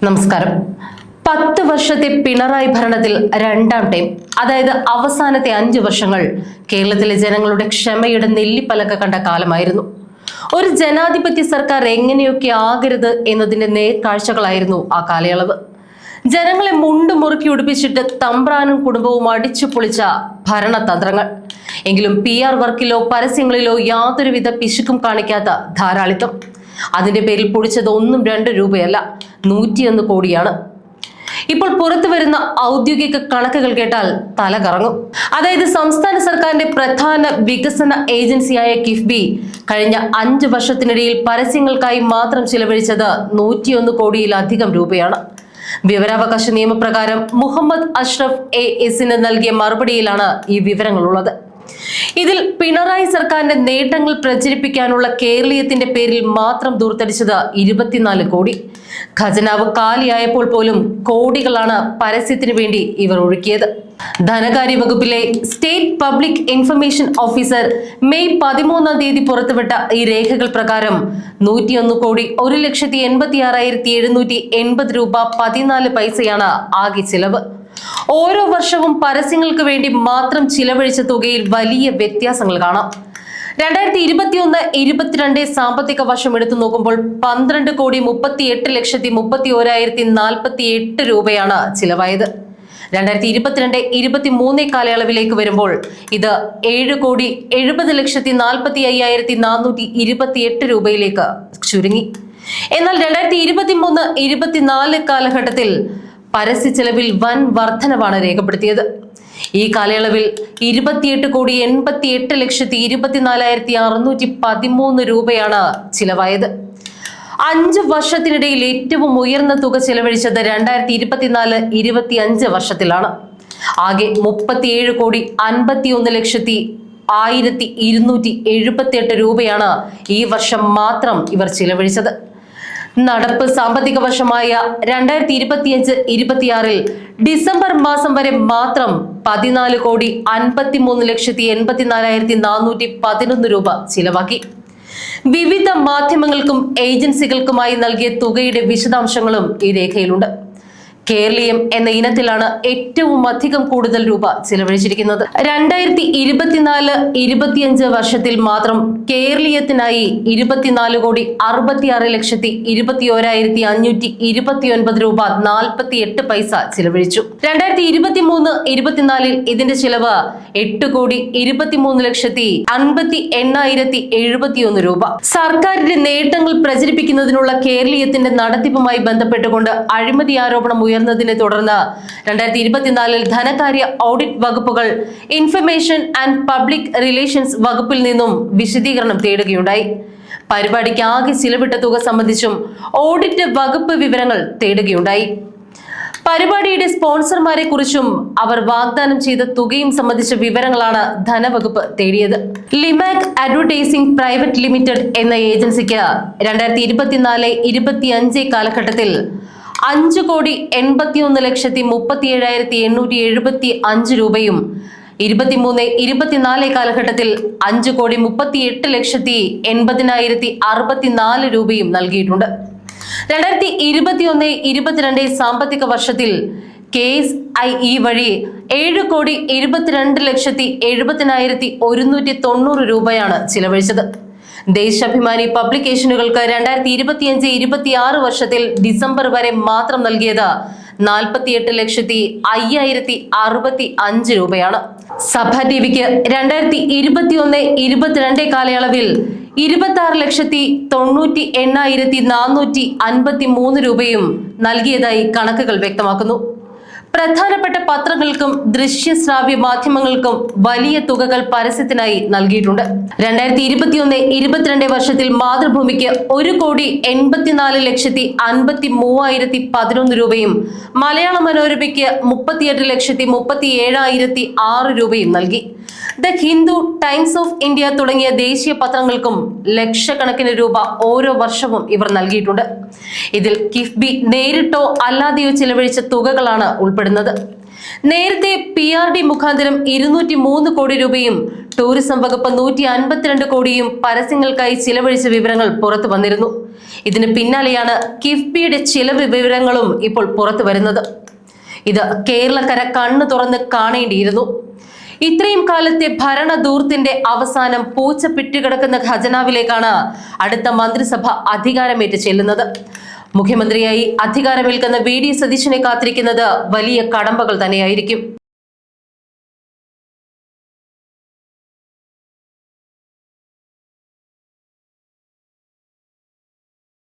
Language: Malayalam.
നമസ്കാരം. 10 വർഷത്തെ പിണറായി ഭരണത്തിൽ രണ്ടാം ടൈം, അതായത് അവസാനത്തെ 5 വർഷങ്ങൾ കേരളത്തിലെ ജനങ്ങളുടെ ക്ഷമയുടെ നെല്ലിപ്പലക കണ്ട കാലമായിരുന്നു. ഒരു ജനാധിപത്യ സർക്കാർ എങ്ങനെയൊക്കെ ആകരുത് എന്നതിന്റെ നേർക്കാഴ്ചകളായിരുന്നു ആ കാലയളവ്. ജനങ്ങളെ മുണ്ട് മുറുക്കി ഉടുപ്പിച്ചിട്ട് തമ്പ്രാനും കുടുംബവും അടിച്ചു പൊളിച്ച ഭരണതന്ത്രങ്ങൾ. എങ്കിലും PR വർക്കിലോ പരസ്യങ്ങളിലോ യാതൊരുവിധ പിശുക്കും കാണിക്കാത്ത ധാരാളിത്തം. അതിന്റെ പേരിൽ പൊടിച്ചത് 1-2 രൂപയല്ല, 101 കോടിയാണ്. ഇപ്പോൾ പുറത്തു വരുന്ന ഔദ്യോഗിക കണക്കുകൾ കേട്ടാൽ തല കറങ്ങും. അതായത് സംസ്ഥാന സർക്കാരിന്റെ പ്രധാന വികസന ഏജൻസിയായ കിഫ്ബി കഴിഞ്ഞ 5 വർഷത്തിനിടയിൽ പരസ്യങ്ങൾക്കായി മാത്രം ചിലവഴിച്ചത് 101 കോടിയിലധികം രൂപയാണ്. വിവരാവകാശ നിയമപ്രകാരം മുഹമ്മദ് അഷ്റഫ് ASന് നൽകിയ മറുപടിയിലാണ് ഈ വിവരങ്ങളുള്ളത്. ഇതിൽ പിണറായി സർക്കാരിന്റെ നേട്ടങ്ങൾ പ്രചരിപ്പിക്കാനുള്ള കേരളീയത്തിന്റെ പേരിൽ മാത്രം ദൂർത്തടിച്ചത് 24 കോടി. ഖജനാവ് കാലിയായപ്പോൾ പോലും കോടികളാണ് പരസ്യത്തിന് വേണ്ടി ഇവർ ഒഴുക്കിയത്. ധനകാര്യ വകുപ്പിലെ state public information officer May 13-ാം തീയതി പുറത്തുവിട്ട ഈ രേഖകൾ പ്രകാരം 101 കോടി 1,86,780 രൂപ 14 പൈസയാണ് ആകെ ചിലവ്. ഓരോ വർഷവും പരസ്യങ്ങൾക്ക് വേണ്ടി മാത്രം ചിലവഴിച്ച തുകയിൽ വലിയ വ്യത്യാസങ്ങൾ കാണാം. 2021-22 സാമ്പത്തിക വർഷം എടുത്തു നോക്കുമ്പോൾ 12 കോടി 38,31,148 രൂപയാണ് ചിലവായത്. 2022-23 കാലയളവിലേക്ക് വരുമ്പോൾ ഇത് 7 കോടി 70,45,428 രൂപയിലേക്ക് ചുരുങ്ങി. എന്നാൽ 2023-24 കാലഘട്ടത്തിൽ പരസ്യ ചെലവിൽ വൻ വർധനവാണ് രേഖപ്പെടുത്തിയത്. ഈ കാലയളവിൽ 28 കോടി 88,24,613 രൂപയാണ് ചിലവായത്. 5 വർഷത്തിനിടയിൽ ഏറ്റവും ഉയർന്ന തുക ചെലവഴിച്ചത് 2024-25 വർഷത്തിലാണ്. ആകെ 37 കോടി 51,01,278 രൂപയാണ് ഈ വർഷം മാത്രം ഇവർ ചിലവഴിച്ചത്. നടപ്പ് സാമ്പത്തിക വർഷമായ 2025-26 ഡിസംബർ മാസം വരെ മാത്രം 14 കോടി 53,84,411 രൂപ ചിലവാക്കി. വിവിധ മാധ്യമങ്ങൾക്കും ഏജൻസികൾക്കുമായി നൽകിയ തുകയുടെ വിശദാംശങ്ങളും ഈ രേഖയിലുണ്ട്. കേരളീയം എന്ന ഇനത്തിലാണ് ഏറ്റവും അധികം കൂടുതൽ രൂപ ചിലവഴിച്ചിരിക്കുന്നത്. 2024-25 വർഷത്തിൽ മാത്രം കേരളീയത്തിനായി 24 കോടി 66,21,529 രൂപ 48 പൈസ ചിലവഴിച്ചു. 2023-24 ഇതിന്റെ ചിലവ് 8 കോടി 23,58,071 രൂപ. സർക്കാരിന്റെ നേട്ടങ്ങൾ പ്രചരിപ്പിക്കുന്നതിനുള്ള കേരളീയത്തിന്റെ നടത്തിപ്പുമായി ബന്ധപ്പെട്ടുകൊണ്ട് അഴിമതി ആരോപണം ഉയർന്നതിനെ തുടർന്ന് 2024 ധനകാര്യ ഓഡിറ്റ് വകുപ്പുകൾ ഇൻഫർമേഷൻ ആൻഡ് പബ്ലിക് റിലേഷൻസ് വകുപ്പിൽ നിന്നും വിശദീകരണം തേടുകയുണ്ടായി. പരിപാടിക്ക് ആകെ ചിലവിട്ട തുക സംബന്ധിച്ചും ഓഡിറ്റ് വകുപ്പ് വിവരങ്ങൾ തേടുകയുണ്ടായി. പരിപാടിയുടെ സ്പോൺസർമാരെ കുറിച്ചും അവർ വാഗ്ദാനം ചെയ്ത തുകയും സംബന്ധിച്ച വിവരങ്ങളാണ് ധനവകുപ്പ് തേടിയത്. ലിമാക് അഡ്വർടൈസിംഗ് പ്രൈവറ്റ് ലിമിറ്റഡ് എന്ന ഏജൻസിക്ക് 2024-25 കാലഘട്ടത്തിൽ 5 കോടി 81,37,875 രൂപയും 23-24 കാലഘട്ടത്തിൽ 5 കോടി 38,80,064 രൂപയും നൽകിയിട്ടുണ്ട്. 2021-22 സാമ്പത്തിക വർഷത്തിൽ KSIE വഴി 7 കോടി 22,70,190 രൂപയാണ് ചിലവഴിച്ചത്. ദേശാഭിമാനി പബ്ലിക്കേഷനുകൾക്ക് 2025-26 വർഷത്തിൽ ഡിസംബർ വരെ മാത്രം നൽകിയത് 48,05,065 രൂപയാണ്. സഭ ടിവിക്ക് 2021-22 കാലയളവിൽ 26,90,8,453 രൂപയും നൽകിയതായി കണക്കുകൾ വ്യക്തമാക്കുന്നു. പ്രധാനപ്പെട്ട പത്രങ്ങൾക്കും ദൃശ്യശ്രാവ്യ മാധ്യമങ്ങൾക്കും വലിയ തുകകൾ പരസ്യത്തിനായി നൽകിയിട്ടുണ്ട്. 2021-22 വർഷത്തിൽ മാതൃഭൂമിക്ക് 1 കോടി 84,53,011 രൂപയും മലയാള മനോരമയ്ക്ക് 38,37,006 രൂപയും നൽകി. The Hindu, times of India തുടങ്ങിയ ദേശീയ പത്രങ്ങൾക്കും ലക്ഷക്കണക്കിന് രൂപ ഓരോ വർഷവും ഇവർ നൽകിയിട്ടുണ്ട്. ഇതിൽ കിഫ്ബി നേരിട്ടോ അല്ലാതെയോ ചിലവഴിച്ച തുകകളാണ് ഉൾപ്പെടുന്നത്. നേരത്തെ PRD മുഖാന്തരം 203 കോടി രൂപയും ടൂറിസം വകുപ്പ് 152 കോടിയും പരസ്യങ്ങൾക്കായി ചിലവഴിച്ച വിവരങ്ങൾ പുറത്തു വന്നിരുന്നു. ഇതിന് പിന്നാലെയാണ് കിഫ്ബിയുടെ ചിലവ് വിവരങ്ങളും ഇപ്പോൾ പുറത്തു വരുന്നത്. ഇത് കേരളക്കര കണ്ണു തുറന്ന് കാണേണ്ടിയിരുന്നു. ഇത്രയും കാലത്തെ ഭരണധൂർത്തിന്റെ അവസാനം പൂച്ച പിറ്റുകിടക്കുന്ന ഖജനാവിലേക്കാണ് അടുത്ത മന്ത്രിസഭ അധികാരമേറ്റ് ചെല്ലുന്നത്. മുഖ്യമന്ത്രിയായി അധികാരമേൽക്കുന്ന VD സതീശനെ കാത്തിരിക്കുന്നത് വലിയ കടമ്പകൾ തന്നെയായിരിക്കും.